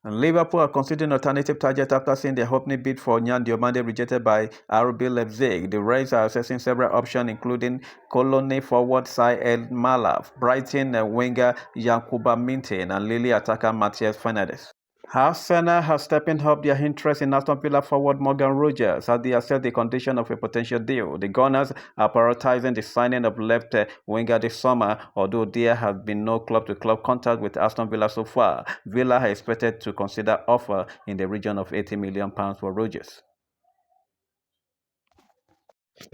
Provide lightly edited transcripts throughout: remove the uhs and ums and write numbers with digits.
And Liverpool are considering alternative target after seeing their opening bid for Nyan Diomande rejected by RB Leipzig. The Reds are assessing several options, including Cologne forward Saïd Malaf, Brighton winger Yankuba Minteh, and Lille attacker Matthias Fernandes. Arsenal has stepping up their interest in Aston Villa forward Morgan Rogers as they assess the condition of a potential deal. The Gunners are prioritizing the signing of left winger this summer, although there has been no club-to-club contact with Aston Villa so far. Villa are expected to consider offer in the region of £80 million for Rogers.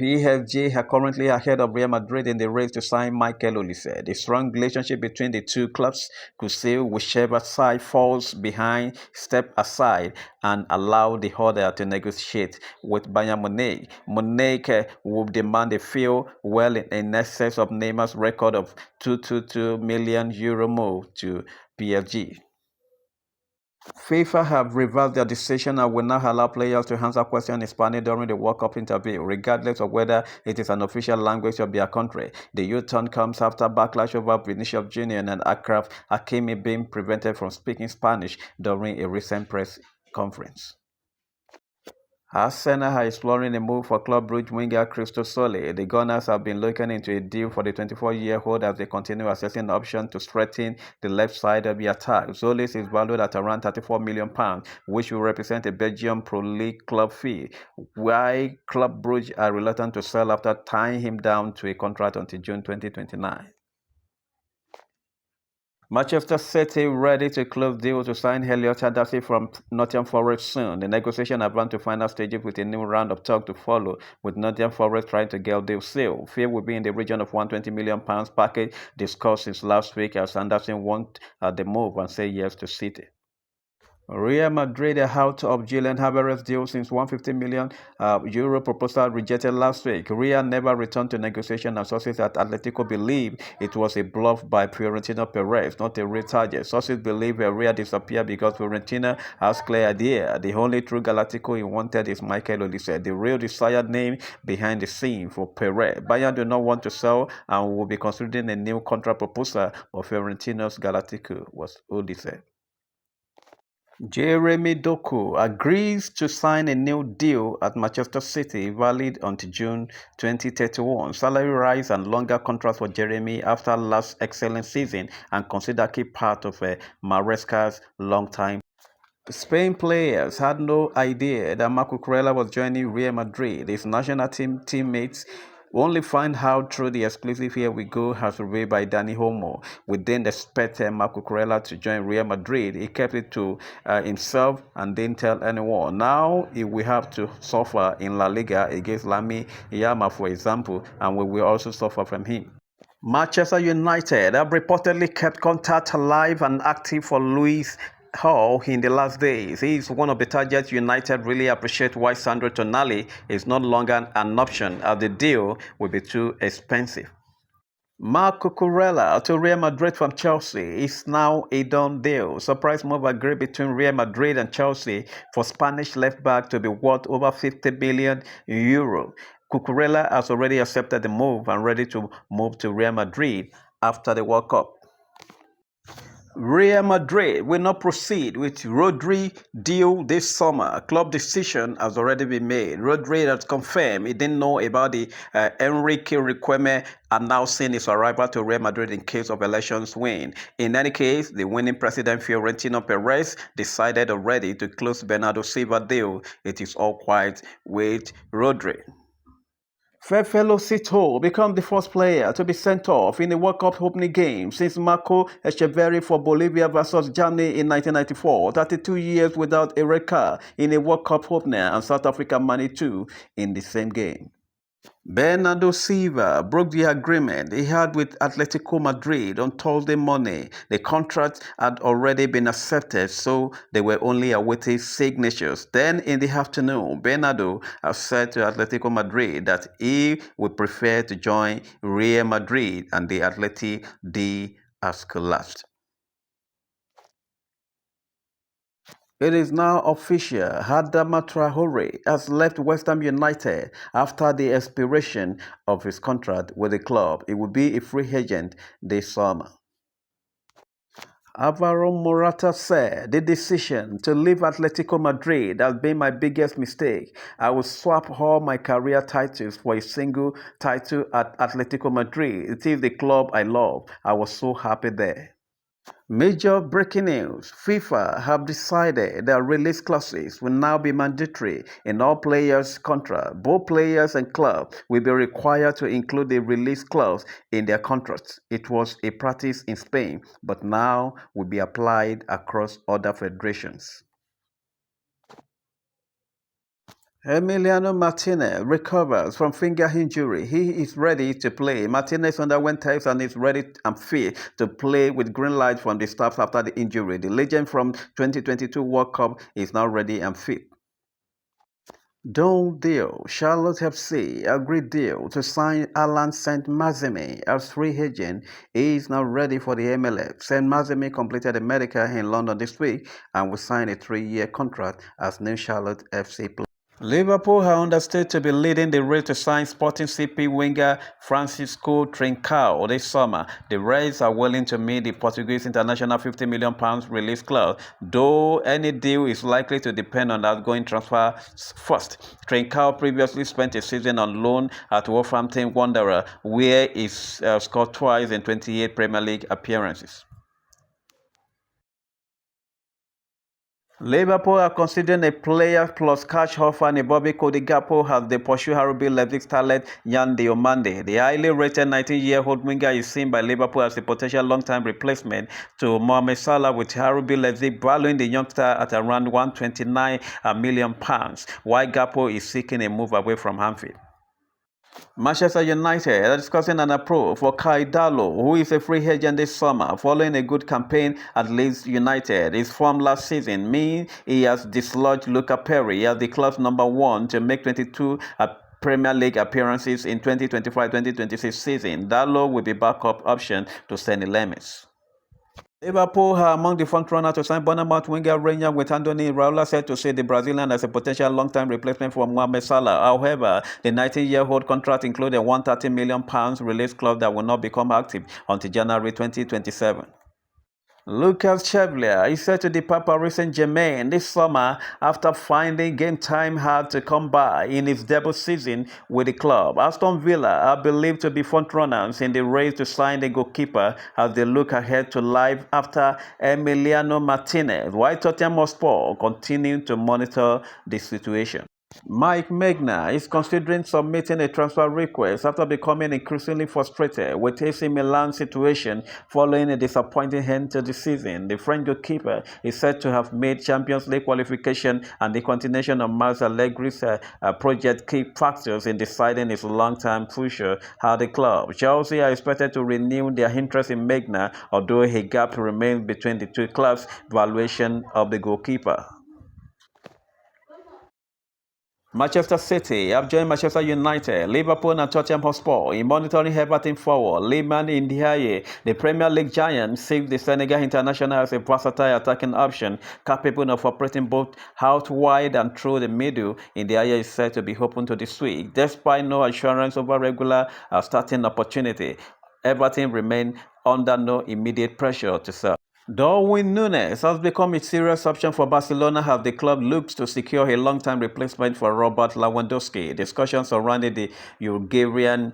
PSG are currently ahead of Real Madrid in the race to sign Michael Olise. The strong relationship between the two clubs could see whichever side falls behind step aside and allow the other to negotiate with Bayern Munich. Munich will demand a fee well in excess of Neymar's record of €222 million move to PSG. FIFA have reversed their decision and will now allow players to answer questions in Spanish during the World Cup interview, regardless of whether it is an official language of their country. The U-turn comes after backlash over Vinicius Jr. and Achraf Hakimi being prevented from speaking Spanish during a recent press conference. Arsenal are exploring a move for Club Brugge winger Christos Solé. The Gunners have been looking into a deal for the 24-year-old as they continue assessing options to strengthen the left side of the attack. Solé is valued at around £34 million, which will represent a Belgian Pro League club fee, while Club Brugge are reluctant to sell after tying him down to a contract until June 2029. Manchester City ready to close deal to sign Elliot Anderson from Nottingham Forest soon. The negotiation advanced to final stages with a new round of talk to follow, with Nottingham Forest trying to get deal sealed. Fee will be in the region of £120 million package discussed since last week as Anderson won't the move and say yes to City. Real Madrid are out of Julian Alvarez deal since €150 million proposal rejected last week. Real never returned to negotiation and sources at Atletico believe it was a bluff by Florentino Perez, not a real target. Sources believe Real disappeared because Florentino has clear idea. The only true Galactico he wanted is Michael Olise, the real desired name behind the scene for Perez. Bayern do not want to sell and will be considering a new contract proposal, but Fiorentino's Galactico was Olise. Jeremy Doku agrees to sign a new deal at Manchester City valid until June 2031. Salary rise and longer contract for Jeremy after last excellent season and considered key part of Maresca's long time. Spain players had no idea that Marco Cucurella was joining Real Madrid. His national team teammates only find out through the exclusive Here We Go as revealed by Dani Olmo. We didn't expect Marco Cucurella to join Real Madrid. He kept it to himself and didn't tell anyone. Now he will have to suffer in La Liga against Lamine Yamal, for example, and we will also suffer from him. Manchester United have reportedly kept contact alive and active for Luis Hall in the last days. He is one of the targets United really appreciate why Sandro Tonali is no longer an option as the deal will be too expensive. Marco Cucurella to Real Madrid from Chelsea is now a done deal. Surprise move agreed between Real Madrid and Chelsea for Spanish left-back to be worth over €50 billion. Cucurella has already accepted the move and ready to move to Real Madrid after the World Cup. Real Madrid will not proceed with Rodri deal this summer. Club decision has already been made. Rodri has confirmed he didn't know about the Enrique Riquelme announcing his arrival to Real Madrid in case of elections win. In any case, the winning president Fiorentino Perez decided already to close Bernardo Silva deal. It is all quiet with Rodri. Fefelo Sito became the first player to be sent off in the World Cup opening game since Marco Echeverri for Bolivia vs Germany in 1994, 32 years without a red card in a World Cup opener, and South Africa managed two in the same game. Bernardo Silva broke the agreement he had with Atletico Madrid on Thursday morning. The contract had already been accepted, so they were only awaiting signatures. Then in the afternoon, Bernardo has said to Atletico Madrid that he would prefer to join Real Madrid, and the Atleti D has collapsed. It is now official. Adama Traore has left West Ham United after the expiration of his contract with the club. He will be a free agent this summer. Alvaro Morata said, "The decision to leave Atletico Madrid has been my biggest mistake. I will swap all my career titles for a single title at Atletico Madrid. It is the club I love. I was so happy there." Major breaking news: FIFA have decided that release clauses will now be mandatory in all players' contracts. Both players and clubs will be required to include a release clause in their contracts. It was a practice in Spain, but now will be applied across other federations. Emiliano Martinez recovers from finger injury. He is ready to play. Martinez underwent tests and is ready and fit to play with green light from the staff after the injury. The legend from 2022 World Cup is now ready and fit. Done deal. Charlotte FC agreed deal to sign Alan Saint-Maximin as free agent. He is now ready for the MLS. Saint-Maximin completed a medical in London this week and will sign a 3-year contract as new Charlotte FC player. Liverpool are understood to be leading the race to sign Sporting CP winger Francisco Trincao this summer. The Reds are willing to meet the Portuguese international £50 million release clause, though any deal is likely to depend on outgoing transfer first. Trincao previously spent a season on loan at Wolverhampton Wanderers, where he scored twice in 28 Premier League appearances. Liverpool are considering a player plus cash offer in Bobby Cody Gakpo as they pursue RB Leipzig talent Yan Diomande. The highly rated 19-year-old winger is seen by Liverpool as a potential long-term replacement to Mohamed Salah, with RB Leipzig valuing the youngster at around £129 million, while Gakpo is seeking a move away from Anfield. Manchester United are discussing an approach for Kai Dalot, who is a free agent this summer, following a good campaign at Leeds United. His form last season means he has dislodged Luca Perry as the club's number one to make 22 Premier League appearances in 2025-2026 season. Dalot will be backup option to Seny Lemes. Liverpool are among the front-runners to sign Bournemouth winger Reina, with Anthony Raiola said to see the Brazilian as a potential long-term replacement for Mohamed Salah. However, the 19-year-old contract includes a £130 million release clause that will not become active until January 2027. Lucas Chevalier is set to depart Paris Saint-Germain this summer after finding game time hard to come by in his debut season with the club. Aston Villa are believed to be front-runners in the race to sign the goalkeeper as they look ahead to life after Emiliano Martinez, while Tottenham Hotspur continue to monitor the situation. Mike Maignan is considering submitting a transfer request after becoming increasingly frustrated with AC Milan's situation following a disappointing end to the season. The French goalkeeper is said to have made Champions League qualification and the continuation of Max Allegri's project key factors in deciding his long-term future at the club. Chelsea are expected to renew their interest in Maignan, although a gap remains between the two clubs' valuation of the goalkeeper. Manchester City have joined Manchester United, Liverpool and Tottenham Hotspur in monitoring Everton forward Iliman Ndiaye. The Premier League giant sees the Senegal international as a versatile attacking option capable of operating both out wide and through the middle. Ndiaye is said to be open to this week, despite no assurance over regular starting opportunity. Everton remain under no immediate pressure to sell. Darwin Núñez has become a serious option for Barcelona as the club looks to secure a long-term replacement for Robert Lewandowski. Discussions surrounding the Uruguayan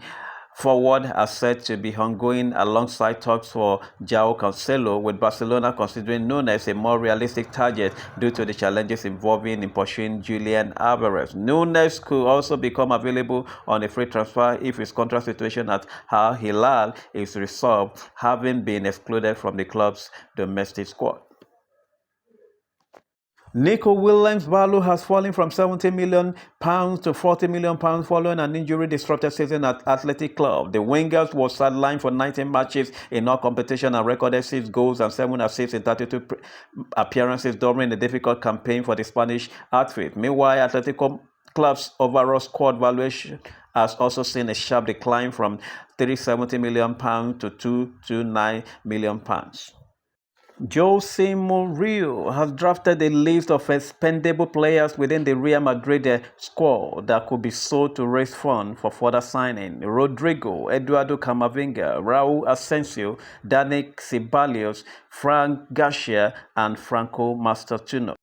forward are said to be ongoing alongside talks for João Cancelo, with Barcelona considering Núñez a more realistic target due to the challenges involving in pursuing Julian Alvarez. Núñez could also become available on a free transfer if his contract situation at Al Hilal is resolved, having been excluded from the club's domestic squad. Nico Williams' value has fallen from £70 million to £40 million following an injury-disrupted season at Athletic Club. The Wingers was sidelined for 19 matches in all competition and recorded 6 goals and 7 assists in 32 appearances during the difficult campaign for the Spanish outfit. Meanwhile, Atletico Club's overall squad valuation has also seen a sharp decline from £370 million to £229 million. Jose Mourinho has drafted a list of expendable players within the Real Madrid squad that could be sold to raise funds for further signing. Rodrigo, Eduardo Camavinga, Raul Asensio, Dani Ceballos, Frank Garcia, and Franco Mastertuno.